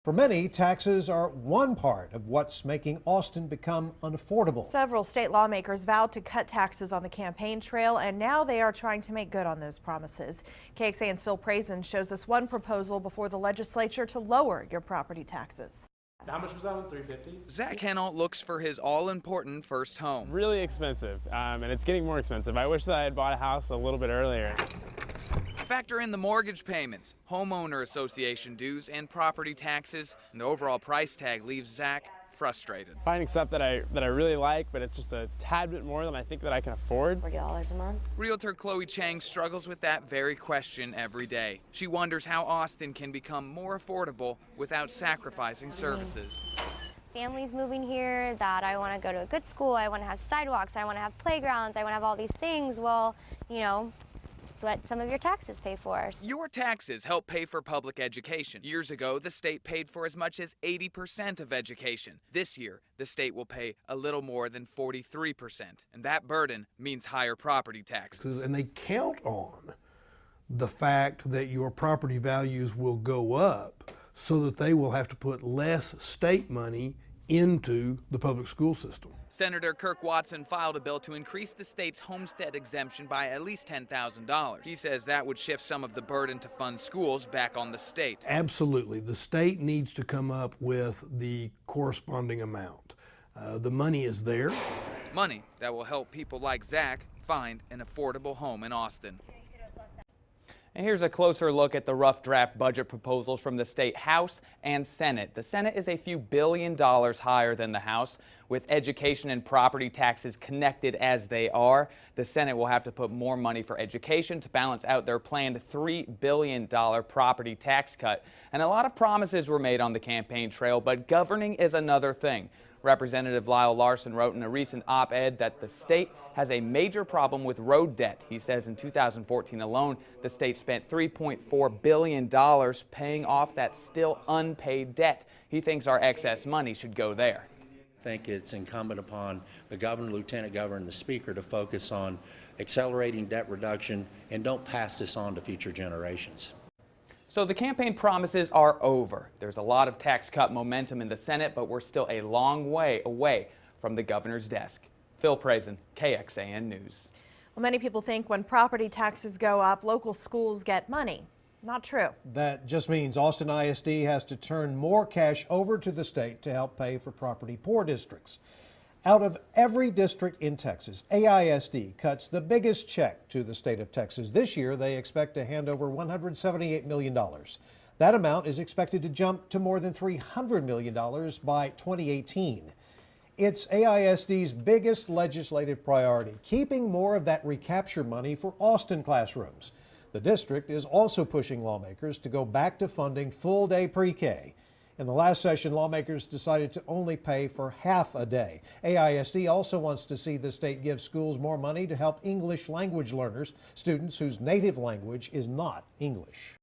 For many, taxes are one part of what's making Austin become unaffordable. Several state lawmakers vowed to cut taxes on the campaign trail, and now they are trying to make good on those promises. KXAN's Phil Prazen shows us one proposal before the legislature to lower your property taxes. How much was that one? $350? Zach Hennell looks for his all-important first home. Really expensive, and it's getting more expensive. I wish that I had bought a house a little bit earlier. Factor in the mortgage payments, homeowner association dues, and property taxes, and the overall price tag leaves Zach frustrated. Finding stuff that I really like, but it's just a tad bit more than I think that I can afford. $40 a month. Realtor Chloe Chang struggles with that very question every day. She wonders how Austin can become more affordable without sacrificing services. Families moving here that I want to go to a good school, I want to have sidewalks, I want to have playgrounds, I want to have all these things. Well, it's what some of your taxes pay for. Your taxes help pay for public education. Years ago, the state paid for as much as 80% of education. This year, the state will pay a little more than 43%. And that burden means higher property taxes. And they count on the fact that your property values will go up so that they will have to put less state money into the public school system. Senator Kirk Watson filed a bill to increase the state's homestead exemption by at least $10,000. He says that would shift some of the burden to fund schools back on the state. Absolutely. The state needs to come up with the corresponding amount. The money is there. Money that will help people like Zach find an affordable home in Austin. And here's a closer look at the rough draft budget proposals from the state House and Senate. The Senate is a few $1 billion higher than the House. With education and property taxes connected as they are, the Senate will have to put more money for education to balance out their planned $3 billion property tax cut. And a lot of promises were made on the campaign trail, but governing is another thing. Representative Lyle Larson wrote in a recent op-ed that the state has a major problem with road debt. He says in 2014 alone, the state spent $3.4 billion paying off that still unpaid debt. He thinks our excess money should go there. I think it's incumbent upon the governor, lieutenant governor, and the speaker to focus on accelerating debt reduction and don't pass this on to future generations. So the campaign promises are over. There's a lot of tax cut momentum in the Senate, but we're still a long way away from the governor's desk. Phil Prazen, KXAN News. Well, many people think when property taxes go up, local schools get money. Not true. That just means Austin ISD has to turn more cash over to the state to help pay for property poor districts. Out of every district in Texas, AISD cuts the biggest check to the state of Texas. This year, they expect to hand over $178 million. That amount is expected to jump to more than $300 million by 2018. It's AISD's biggest legislative priority, keeping more of that recapture money for Austin classrooms. The district is also pushing lawmakers to go back to funding full-day pre-K. In the last session, lawmakers decided to only pay for half a day. AISD also wants to see the state give schools more money to help English language learners, students whose native language is not English.